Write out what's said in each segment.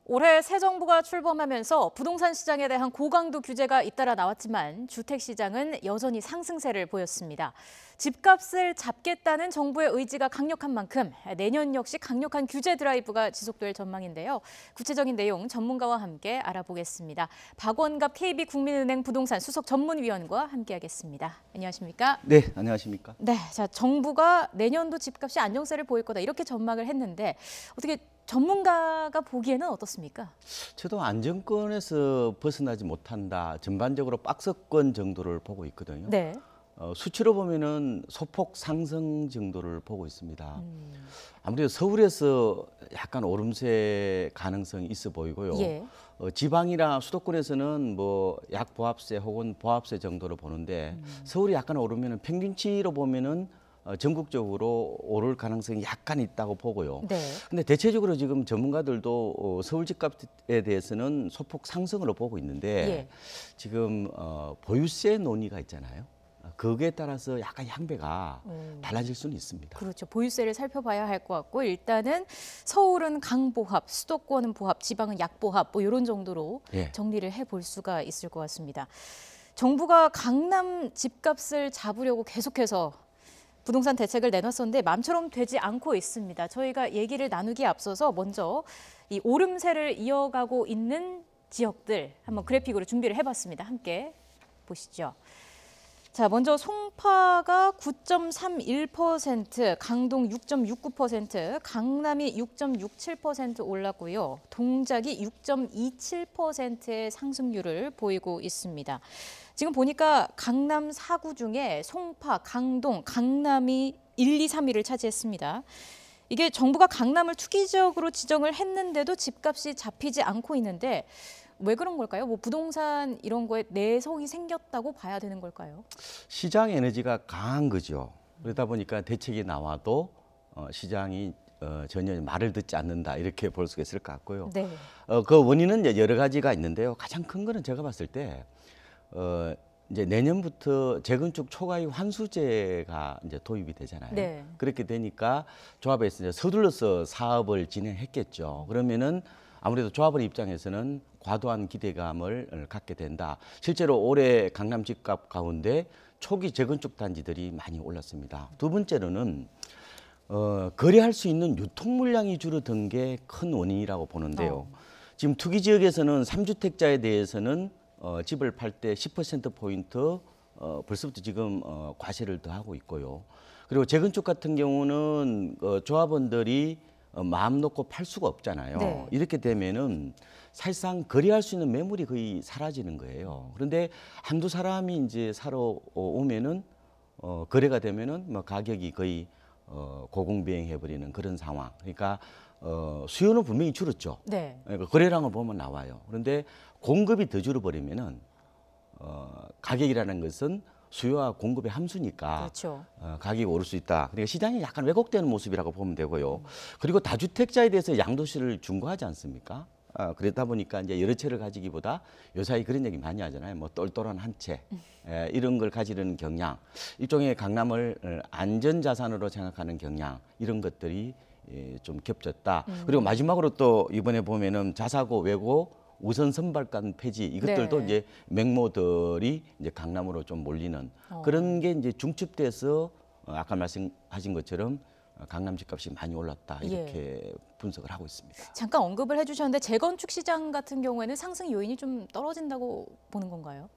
올해 새 정부가 출범하면서 부동산 시장에 대한 고강도 규제가 잇따라 나왔지만 주택 시장은 여전히 상승세를 보였습니다. 집값을 잡겠다는 정부의 의지가 강력한 만큼 내년 역시 강력한 규제 드라이브가 지속될 전망인데요. 구체적인 내용 전문가와 함께 알아보겠습니다. 박원갑 KB국민은행 부동산 수석 전문위원과 함께하겠습니다. 안녕하십니까? 네, 안녕하십니까? 네, 자 정부가 내년도 집값이 안정세를 보일 거다 이렇게 전망을 했는데 어떻게 전문가가 보기에는 어떻습니까? 저도 안정권에서 벗어나지 못한다. 전반적으로 박스권 정도를 보고 있거든요. 네. 수치로 보면은 소폭 상승 정도를 보고 있습니다. 아무래도 서울에서 약간 오름세 가능성이 있어 보이고요. 예. 지방이나 수도권에서는 뭐 약보합세 혹은 보합세 정도로 보는데 서울이 약간 오르면은 평균치로 보면은 전국적으로 오를 가능성이 약간 있다고 보고요. 네. 근데 대체적으로 지금 전문가들도 서울 집값에 대해서는 소폭 상승으로 보고 있는데 예. 지금 보유세 논의가 있잖아요. 거기에 따라서 약간 향배가 달라질 수는 있습니다. 그렇죠. 보유세를 살펴봐야 할 것 같고 일단은 서울은 강보합, 수도권은 보합, 지방은 약보합 뭐 이런 정도로 예. 정리를 해볼 수가 있을 것 같습니다. 정부가 강남 집값을 잡으려고 계속해서 부동산 대책을 내놨었는데 마음처럼 되지 않고 있습니다. 저희가 얘기를 나누기에 앞서서 먼저 이 오름세를 이어가고 있는 지역들 한번 그래픽으로 준비를 해봤습니다. 함께 보시죠. 자, 먼저 송파가 9.31%, 강동 6.69%, 강남이 6.67% 올랐고요. 동작이 6.27%의 상승률을 보이고 있습니다. 지금 보니까 강남 4구 중에 송파, 강동, 강남이 1, 2, 3위를 차지했습니다. 이게 정부가 강남을 투기지역으로 지정을 했는데도 집값이 잡히지 않고 있는데 왜 그런 걸까요? 뭐 부동산 이런 거에 내성이 생겼다고 봐야 되는 걸까요? 시장 에너지가 강한 거죠. 그러다 보니까 대책이 나와도 시장이 전혀 말을 듣지 않는다 이렇게 볼 수가 있을 것 같고요. 네. 그 원인은 이제 여러 가지가 있는데요. 가장 큰 거는 제가 봤을 때 이제 내년부터 재건축 초과이익 환수제가 이제 도입이 되잖아요. 네. 그렇게 되니까 조합에서 이제 서둘러서 사업을 진행했겠죠. 그러면은 아무래도 조합원 입장에서는 과도한 기대감을 갖게 된다. 실제로 올해 강남 집값 가운데 초기 재건축 단지들이 많이 올랐습니다. 두 번째로는 거래할 수 있는 유통 물량이 줄어든 게 큰 원인이라고 보는데요. 지금 투기 지역에서는 3주택자에 대해서는 집을 팔 때 10%포인트 벌써부터 지금 과세를 더하고 있고요. 그리고 재건축 같은 경우는 조합원들이 마음 놓고 팔 수가 없잖아요. 네. 이렇게 되면은 사실상 거래할 수 있는 매물이 거의 사라지는 거예요. 그런데 한두 사람이 이제 사러 오면은 거래가 되면은 뭐 가격이 거의 고공비행해 버리는 그런 상황. 그러니까 수요는 분명히 줄었죠. 네. 그러니까 거래량을 보면 나와요. 그런데 공급이 더 줄어버리면은 가격이라는 것은 수요와 공급의 함수니까 그렇죠. 가격이 오를 수 있다. 그러니까 시장이 약간 왜곡되는 모습이라고 보면 되고요. 그리고 다주택자에 대해서 양도세를 중과하지 않습니까? 그러다 보니까 이제 여러 채를 가지기보다 요사이 그런 얘기 많이 하잖아요. 뭐 똘똘한 한 채, 이런 걸 가지려는 경향, 일종의 강남을 안전자산으로 생각하는 경향, 이런 것들이 좀 겹쳤다. 그리고 마지막으로 또 이번에 보면은 자사고 외고 우선 선발권 폐지 이것들도 네. 이제 맹모들이 이제 강남으로 좀 몰리는 그런 게 이제 중첩돼서 아까 말씀하신 것처럼 강남 집값이 많이 올랐다 이렇게 분석을 하고 있습니다. 잠깐 언급을 해주셨는데 재건축 시장 같은 경우에는 상승 요인이 좀 떨어진다고 보는 건가요?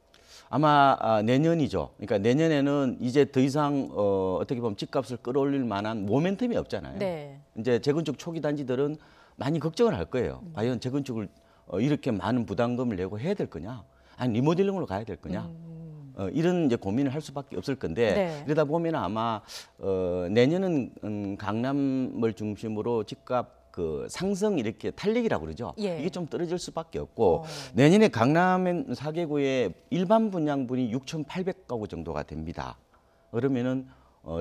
아마 내년이죠. 그러니까 내년에는 이제 더 이상 어떻게 보면 집값을 끌어올릴 만한 모멘텀이 없잖아요. 네. 이제 재건축 초기 단지들은 많이 걱정을 할 거예요. 과연 재건축을 이렇게 많은 부담금을 내고 해야 될 거냐? 아니 리모델링으로 가야 될 거냐? 이런 이제 고민을 할 수밖에 없을 건데 네. 이러다 보면 아마 내년은 강남을 중심으로 집값 그 상승 이렇게 탄력이라고 그러죠. 예. 이게 좀 떨어질 수밖에 없고 내년에 강남 4개구의 일반 분양분이 6,800가구 정도가 됩니다. 그러면은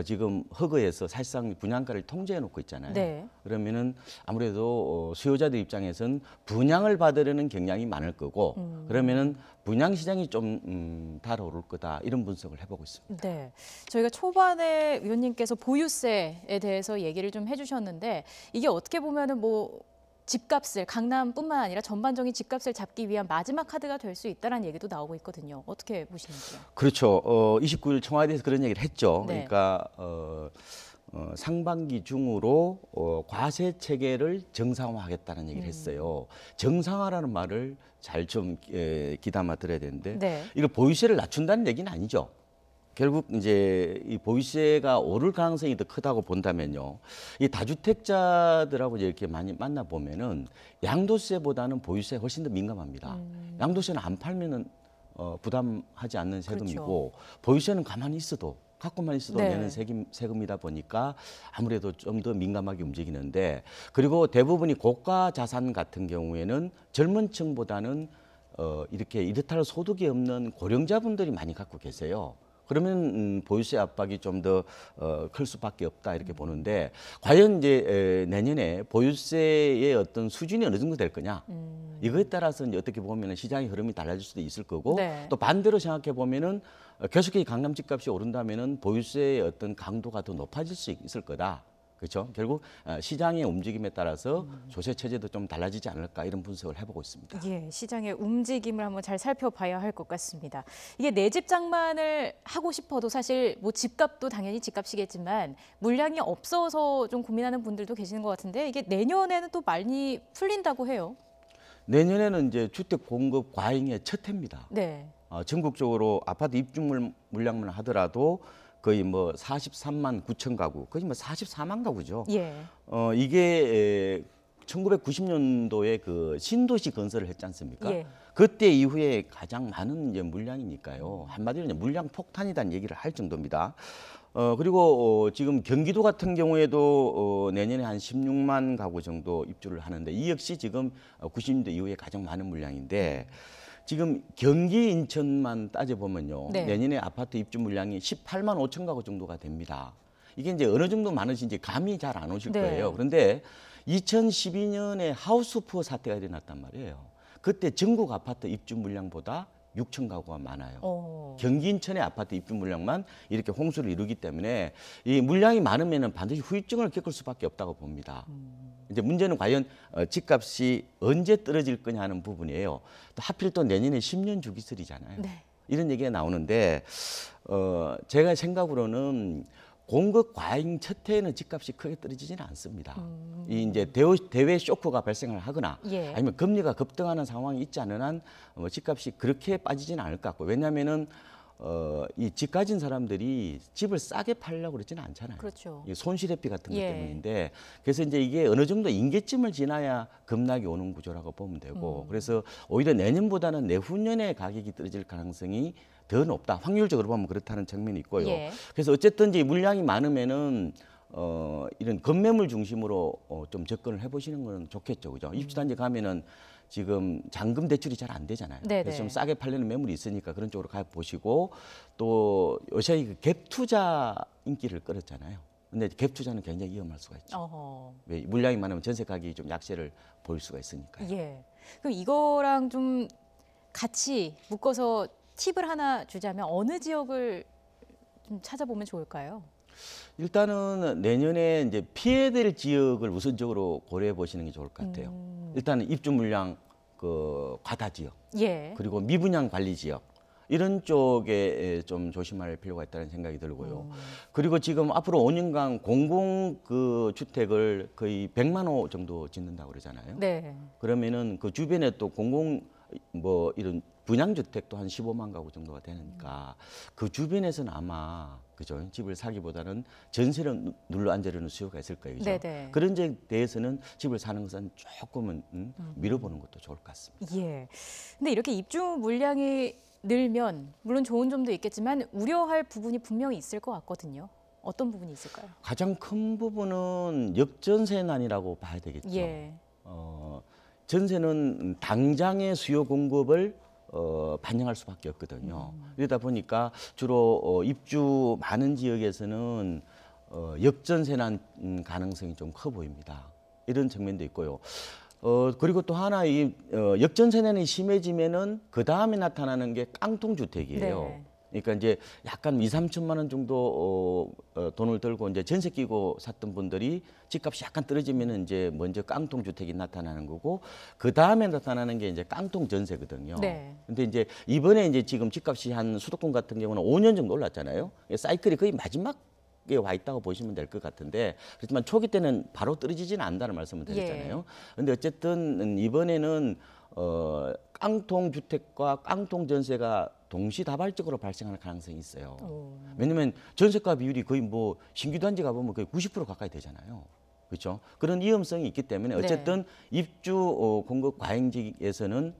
지금 허그에서 사실상 분양가를 통제해 놓고 있잖아요. 네. 그러면은 아무래도 수요자들 입장에서는 분양을 받으려는 경향이 많을 거고 그러면은 분양 시장이 좀 달아오를 거다 이런 분석을 해보고 있습니다. 네, 저희가 초반에 위원님께서 보유세에 대해서 얘기를 좀 해주셨는데 이게 어떻게 보면은 뭐 집값을 강남뿐만 아니라 전반적인 집값을 잡기 위한 마지막 카드가 될 수 있다는 얘기도 나오고 있거든요. 어떻게 보시는지요? 그렇죠. 29일 청와대에서 그런 얘기를 했죠. 네. 그러니까 상반기 중으로 과세 체계를 정상화하겠다는 얘기를 했어요. 정상화라는 말을 잘 좀 귀담아 들어야 되는데 네. 이거 보유세를 낮춘다는 얘기는 아니죠. 결국 이제 이 보유세가 오를 가능성이 더 크다고 본다면요. 이 다주택자들하고 이렇게 많이 만나 보면은 양도세보다는 보유세에 훨씬 더 민감합니다. 양도세는 안 팔면은 부담하지 않는 세금이고 보유세는 가만히 있어도 갖고만 있어도 네. 내는 세금이다 보니까 아무래도 좀 더 민감하게 움직이는데 그리고 대부분이 고가 자산 같은 경우에는 젊은 층보다는 이렇게 이렇다 소득이 없는 고령자분들이 많이 갖고 계세요. 그러면 보유세 압박이 좀 더 클 수밖에 없다 이렇게 보는데 과연 이제 내년에 보유세의 어떤 수준이 어느 정도 될 거냐 이거에 따라서 이제 어떻게 보면 시장의 흐름이 달라질 수도 있을 거고 네. 또 반대로 생각해 보면은 계속해서 강남 집값이 오른다면은 보유세의 어떤 강도가 더 높아질 수 있을 거다. 그렇죠. 결국 시장의 움직임에 따라서 조세 체제도 좀 달라지지 않을까 이런 분석을 해보고 있습니다. 예, 시장의 움직임을 한번 잘 살펴봐야 할 것 같습니다. 이게 내 집 장만을 하고 싶어도 사실 뭐 집값도 당연히 집값이겠지만 물량이 없어서 좀 고민하는 분들도 계시는 것 같은데 이게 내년에는 또 많이 풀린다고 해요. 내년에는 이제 주택 공급 과잉의 첫 해입니다. 네. 전국적으로 아파트 입주 물량만 하더라도 거의 뭐 43만 9천 가구, 거의 뭐 44만 가구죠. 예. 이게 1990년도에 그 신도시 건설을 했지 않습니까? 예. 그때 이후에 가장 많은 이제 물량이니까요. 한마디로 이제 물량 폭탄이라는 얘기를 할 정도입니다. 그리고 지금 경기도 같은 경우에도 내년에 한 16만 가구 정도 입주를 하는데 이 역시 지금 90년대 이후에 가장 많은 물량인데 지금 경기 인천만 따져보면요. 네. 내년에 아파트 입주 물량이 18만 5천 가구 정도가 됩니다. 이게 이제 어느 정도 많으신지 감이 잘 안 오실 네. 거예요. 그런데 2012년에 하우스푸어 사태가 일어났단 말이에요. 그때 전국 아파트 입주 물량보다 6천 가구가 많아요. 경기 인천의 아파트 입주 물량만 이렇게 홍수를 이루기 때문에 이 물량이 많으면 반드시 후유증을 겪을 수밖에 없다고 봅니다. 이제 문제는 과연 집값이 언제 떨어질 거냐 하는 부분이에요. 또 하필 또 내년에 10년 주기설이잖아요. 네. 이런 얘기가 나오는데 제가 생각으로는 공급 과잉 첫 해에는 집값이 크게 떨어지지는 않습니다. 이 이제 대외 쇼크가 발생을 하거나 예. 아니면 금리가 급등하는 상황이 있지 않은 한 집값이 그렇게 빠지지는 않을 것 같고 왜냐하면은 이 집 가진 사람들이 집을 싸게 팔려고 그러지는 않잖아요. 그렇죠. 이 손실회피 같은 것 예. 때문인데 그래서 이제 이게 어느 정도 임계점을 지나야 급락이 오는 구조라고 보면 되고 그래서 오히려 내년보다는 내후년에 가격이 떨어질 가능성이 더 높다. 확률적으로 보면 그렇다는 측면이 있고요. 예. 그래서 어쨌든 이제 물량이 많으면은 이런 건매물 중심으로 좀 접근을 해보시는 건 좋겠죠, 그죠? 입주단지 가면은 지금 잔금 대출이 잘 안 되잖아요. 네네. 그래서 좀 싸게 팔리는 매물이 있으니까 그런 쪽으로 가 보시고 또 요새 그 갭 투자 인기를 끌었잖아요. 근데 갭 투자는 굉장히 위험할 수가 있죠. 어허. 왜 물량이 많으면 전세 가격이 좀 약세를 보일 수가 있으니까요. 예. 그럼 이거랑 좀 같이 묶어서 팁을 하나 주자면 어느 지역을 좀 찾아보면 좋을까요? 일단은 내년에 이제 피해될 지역을 우선적으로 고려해 보시는 게 좋을 것 같아요. 일단은 입주 물량 그 과다 지역 예. 그리고 미분양 관리 지역 이런 쪽에 좀 조심할 필요가 있다는 생각이 들고요. 그리고 지금 앞으로 5년간 공공 그 주택을 거의 100만 호 정도 짓는다고 그러잖아요. 네. 그러면은 그 주변에 또 공공 뭐 이런 분양주택도 한 15만 가구 정도가 되니까 그 주변에서는 아마 그죠 집을 사기보다는 전세를 눌러 앉으려는 수요가 있을 거예요. 그죠? 네네. 그런 점에 대해서는 집을 사는 것은 조금은 미뤄보는 것도 좋을 것 같습니다. 예. 근데 이렇게 입주 물량이 늘면 물론 좋은 점도 있겠지만 우려할 부분이 분명히 있을 것 같거든요. 어떤 부분이 있을까요? 가장 큰 부분은 역전세난이라고 봐야 되겠죠. 예. 전세는 당장의 수요 공급을 반영할 수밖에 없거든요. 그러다 보니까 주로 입주 많은 지역에서는 역전세난 가능성이 좀 커 보입니다. 이런 측면도 있고요. 그리고 또 하나 이 역전세난이 심해지면은 그 다음에 나타나는 게 깡통주택이에요. 네. 그러니까 이제 약간 2, 3천만 원 정도 돈을 들고 이제 전세 끼고 샀던 분들이 집값이 약간 떨어지면은 이제 먼저 깡통 주택이 나타나는 거고 그 다음에 나타나는 게 이제 깡통 전세거든요. 네. 근데 이제 이번에 이제 지금 집값이 한 수도권 같은 경우는 5년 정도 올랐잖아요. 사이클이 거의 마지막에 와 있다고 보시면 될 것 같은데 그렇지만 초기 때는 바로 떨어지지는 않는다는 말씀을 드렸잖아요. 근데 어쨌든 이번에는 깡통 주택과 깡통 전세가 동시다발적으로 발생할 가능성이 있어요. 왜냐하면 전세가 비율이 거의 뭐 신규 단지 가보면 거의 90% 가까이 되잖아요. 그렇죠? 그런 위험성이 있기 때문에 어쨌든 입주 공급 과잉지에서는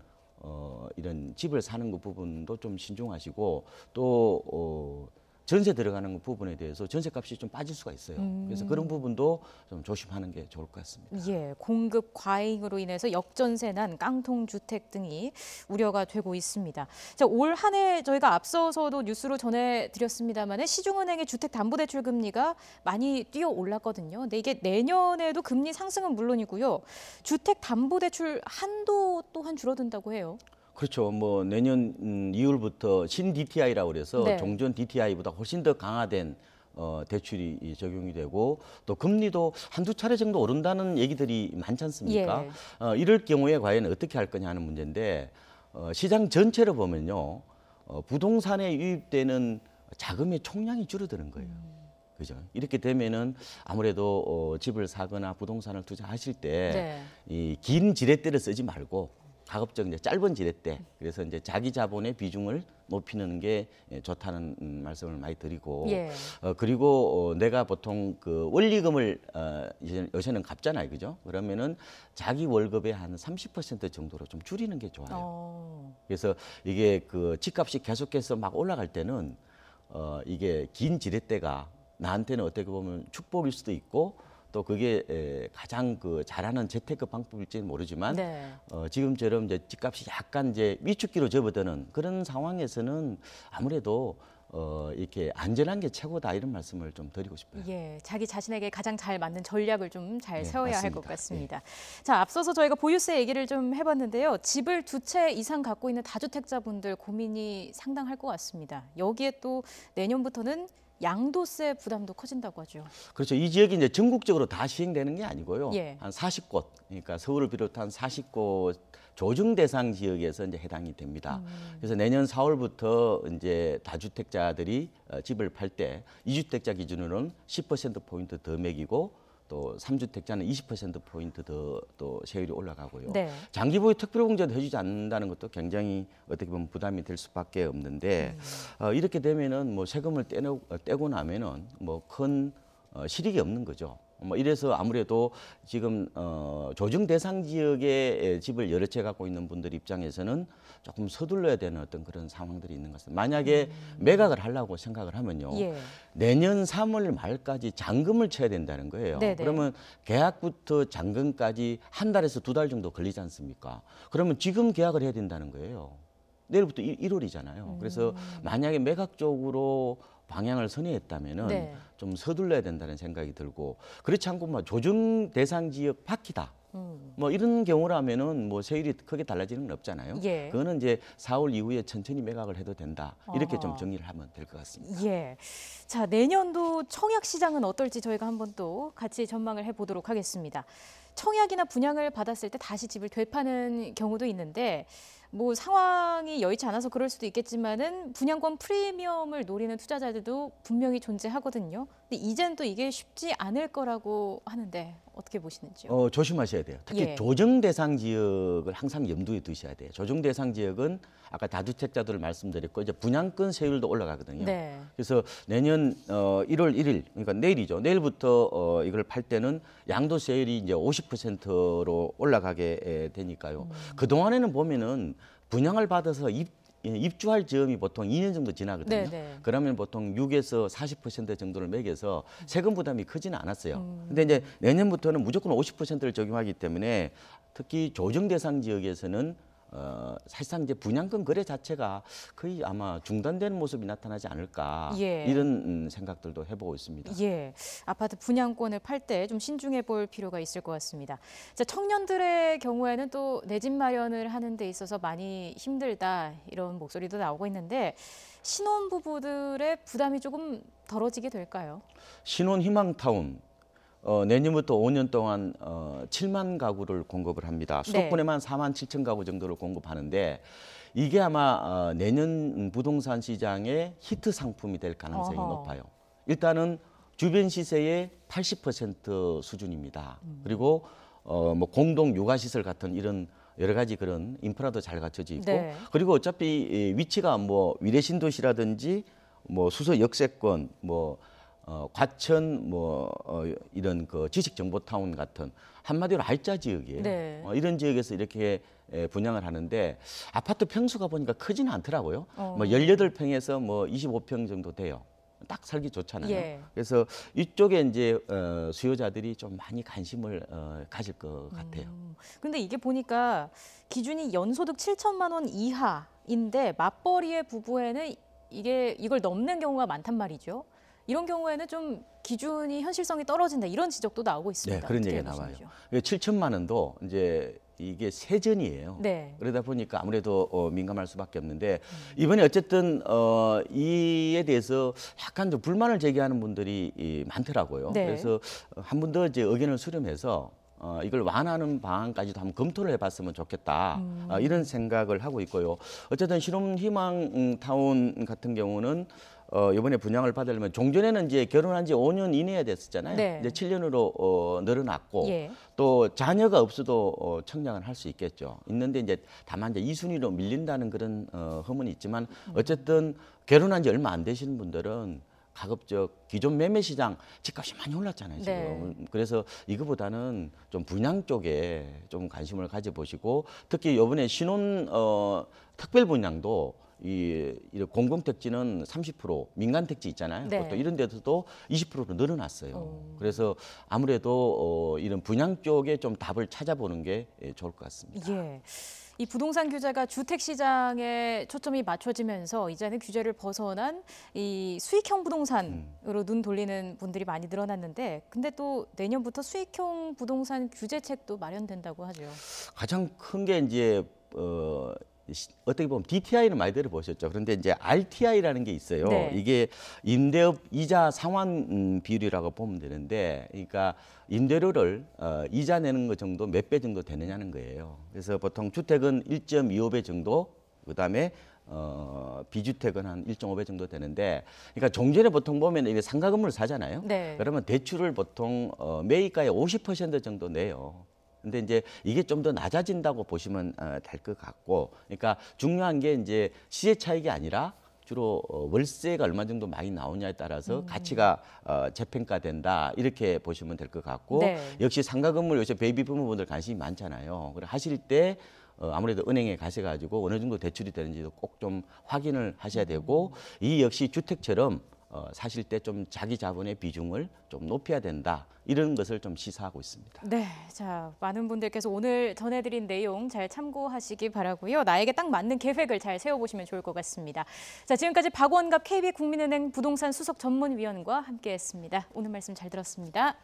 이런 집을 사는 그 부분도 좀 신중하시고 또 전세 들어가는 부분에 대해서 전세값이 좀 빠질 수가 있어요. 그래서 그런 부분도 좀 조심하는 게 좋을 것 같습니다. 예, 공급 과잉으로 인해서 역전세 난 깡통 주택 등이 우려가 되고 있습니다. 자, 올 한 해 저희가 앞서서도 뉴스로 전해드렸습니다만 시중은행의 주택담보대출 금리가 많이 뛰어 올랐거든요. 근데 이게 내년에도 금리 상승은 물론이고요. 주택담보대출 한도 또한 줄어든다고 해요. 그렇죠. 뭐 내년 2월부터 신 DTI라고 그래서 네. 종전 DTI보다 훨씬 더 강화된 대출이 적용이 되고 또 금리도 한두 차례 정도 오른다는 얘기들이 많지 않습니까? 이럴 경우에 과연 어떻게 할 거냐 하는 문제인데 시장 전체로 보면요. 부동산에 유입되는 자금의 총량이 줄어드는 거예요. 그죠? 이렇게 되면은 아무래도 집을 사거나 부동산을 투자하실 때 이 긴 지렛대를 쓰지 말고 가급적 이제 짧은 지렛대 그래서 이제 자기 자본의 비중을 높이는 게 좋다는 말씀을 많이 드리고 그리고 내가 보통 그 원리금을 요새는 갚잖아요, 그죠? 그러면은 자기 월급의 한 30% 정도로 좀 줄이는 게 좋아요. 그래서 이게 그 집값이 계속해서 막 올라갈 때는 이게 긴 지렛대가 나한테는 어떻게 보면 축복일 수도 있고. 또 그게 가장 그 잘하는 재테크 방법일지는 모르지만 지금처럼 이제 집값이 약간 이제 위축기로 접어드는 그런 상황에서는 아무래도 이렇게 안전한 게 최고다 이런 말씀을 좀 드리고 싶어요. 예, 자기 자신에게 가장 잘 맞는 전략을 좀 잘 세워야 할 것 같습니다. 예. 자, 앞서서 저희가 보유세 얘기를 좀 해봤는데요. 집을 2채 이상 갖고 있는 다주택자분들 고민이 상당할 것 같습니다. 여기에 또 내년부터는 양도세 부담도 커진다고 하죠. 그렇죠. 이 지역이 이제 전국적으로 다 시행되는 게 아니고요. 예. 한 40곳, 그러니까 서울을 비롯한 40곳 조정 대상 지역에서 이제 해당이 됩니다. 그래서 내년 4월부터 이제 다주택자들이 집을 팔 때 2주택자 기준으로는 10% 포인트 더 매기고 또 3주택자는 20% 포인트 더 또 세율이 올라가고요. 장기 보유 특별 공제도 해주지 않는다는 것도 굉장히 어떻게 보면 부담이 될 수밖에 없는데 이렇게 되면은 뭐 세금을 떼고 나면은 뭐 큰 실익이 없는 거죠. 뭐 이래서 아무래도 지금 조정 대상 지역에 집을 여러 채 갖고 있는 분들 입장에서는 조금 서둘러야 되는 어떤 그런 상황들이 있는 것 같습니다. 만약에 매각을 하려고 생각을 하면요. 내년 3월 말까지 잔금을 쳐야 된다는 거예요. 그러면 계약부터 잔금까지 한 달에서 2달 정도 걸리지 않습니까? 그러면 지금 계약을 해야 된다는 거예요. 내일부터 1월이잖아요. 그래서 만약에 매각 쪽으로 방향을 선회했다면은 좀 서둘러야 된다는 생각이 들고 그렇지 않고 뭐 조정 대상 지역 바뀌다. 뭐 이런 경우라면은 뭐 세율이 크게 달라지는 건 없잖아요. 그거는 이제 4월 이후에 천천히 매각을 해도 된다. 이렇게 좀 정리를 하면 될 것 같습니다. 자, 내년도 청약 시장은 어떨지 저희가 한번 또 같이 전망을 해보도록 하겠습니다. 청약이나 분양을 받았을 때 다시 집을 되파는 경우도 있는데 뭐 상황이 여의치 않아서 그럴 수도 있겠지만은 분양권 프리미엄을 노리는 투자자들도 분명히 존재하거든요. 근데 이젠 또 이게 쉽지 않을 거라고 하는데 어떻게 보시는지요? 조심하셔야 돼요. 특히 조정 대상 지역을 항상 염두에 두셔야 돼요. 조정 대상 지역은 아까 다주택자들을 말씀드렸고 이제 분양권 세율도 올라가거든요. 그래서 내년 1월 1일 그러니까 내일이죠. 내일부터 이걸 팔 때는 양도세율이 이제 50%로 올라가게 되니까요. 그 동안에는 보면은 분양을 받아서 입주할 즈음이 보통 2년 정도 지나거든요. 그러면 보통 6에서 40% 정도를 매겨서 세금 부담이 크지는 않았어요. 근데 이제 내년부터는 무조건 50%를 적용하기 때문에 특히 조정 대상 지역에서는 사실상 이제 분양권 거래 자체가 거의 아마 중단되는 모습이 나타나지 않을까 예. 이런 생각들도 해보고 있습니다. 예, 아파트 분양권을 팔 때 좀 신중해 볼 필요가 있을 것 같습니다. 자, 청년들의 경우에는 또 내 집 마련을 하는 데 있어서 많이 힘들다 이런 목소리도 나오고 있는데 신혼부부들의 부담이 조금 덜어지게 될까요? 신혼희망타운 내년부터 5년 동안 7만 가구를 공급을 합니다. 수도권에만 4만 7천 가구 정도를 공급하는데 이게 아마 내년 부동산 시장의 히트 상품이 될 가능성이 높아요. 일단은 주변 시세의 80% 수준입니다. 그리고 뭐 공동 육아시설 같은 이런 여러 가지 그런 인프라도 잘 갖춰져 있고 네. 그리고 어차피 위치가 뭐 위례 신도시라든지 뭐 수서 역세권 뭐 과천 이런 그 지식정보타운 같은 한마디로 알짜 지역이에요. 네. 이런 지역에서 이렇게 분양을 하는데 아파트 평수가 보니까 크지는 않더라고요. 뭐 18평에서 뭐 25평 정도 돼요. 딱 살기 좋잖아요. 예. 그래서 이쪽에 이제 수요자들이 좀 많이 관심을 가질 것 같아요. 근데 이게 보니까 기준이 연소득 7천만 원 이하인데 맞벌이의 부부에는 이걸 넘는 경우가 많단 말이죠. 이런 경우에는 좀 기준이 현실성이 떨어진다 이런 지적도 나오고 있습니다. 네, 그런 어떻게 얘기가 나와요. 보시는지요? 7천만 원도 이제 이게 세전이에요. 네. 그러다 보니까 아무래도 민감할 수밖에 없는데 이번에 어쨌든 이에 대해서 약간 좀 불만을 제기하는 분들이 많더라고요. 네. 그래서 한 번 더 이제 의견을 수렴해서 이걸 완화하는 방안까지도 한번 검토를 해봤으면 좋겠다 이런 생각을 하고 있고요. 어쨌든 신혼희망타운 같은 경우는 이번에 분양을 받으려면 종전에는 이제 결혼한 지 5년 이내에 됐었잖아요. 네. 이제 7년으로 늘어났고 예. 또 자녀가 없어도 청약을 할 수 있겠죠. 있는데 이제 다만 이제 2순위로 밀린다는 그런 허문이 있지만 어쨌든 결혼한 지 얼마 안 되시는 분들은 가급적 기존 매매 시장 집값이 많이 올랐잖아요, 지금. 네. 그래서 이거보다는 좀 분양 쪽에 좀 관심을 가져보시고 특히 이번에 신혼 특별 분양도 이 공공택지는 30%, 민간택지 있잖아요. 네. 그것도 이런 데서도 20%로 늘어났어요. 그래서 아무래도 이런 분양 쪽에 좀 답을 찾아보는 게 좋을 것 같습니다. 예. 이 부동산 규제가 주택 시장에 초점이 맞춰지면서 이제는 규제를 벗어난 이 수익형 부동산으로 눈 돌리는 분들이 많이 늘어났는데 근데 또 내년부터 수익형 부동산 규제책도 마련된다고 하죠. 가장 큰 게 이제 어떻게 보면 DTI는 많이 들어보셨죠. 그런데 이제 RTI라는 게 있어요. 네. 이게 임대업 이자 상환 비율이라고 보면 되는데, 그러니까 임대료를 이자 내는 것 정도 몇 배 정도 되느냐는 거예요. 그래서 보통 주택은 1.25배 정도, 그다음에 비주택은 한 1.5배 정도 되는데, 그러니까 종전에 보통 보면 이게 상가 건물을 사잖아요. 네. 그러면 대출을 보통 매입가의 50% 정도 내요. 근데 이제 이게 좀 더 낮아진다고 보시면 될 것 같고, 그러니까 중요한 게 이제 시세 차익이 아니라 주로 월세가 얼마 정도 많이 나오냐에 따라서 가치가 재평가된다 이렇게 보시면 될 것 같고, 네. 역시 상가 건물 요새 베이비 부모분들 관심이 많잖아요. 그래 하실 때 아무래도 은행에 가셔가지고 어느 정도 대출이 되는지도 꼭 좀 확인을 하셔야 되고, 이 역시 주택처럼 사실 때 좀 자기 자본의 비중을 좀 높여야 된다 이런 것을 좀 시사하고 있습니다. 네, 자 많은 분들께서 오늘 전해드린 내용 잘 참고하시기 바라고요. 나에게 딱 맞는 계획을 잘 세워보시면 좋을 것 같습니다. 자 지금까지 박원갑 KB국민은행 부동산 수석 전문위원과 함께했습니다. 오늘 말씀 잘 들었습니다.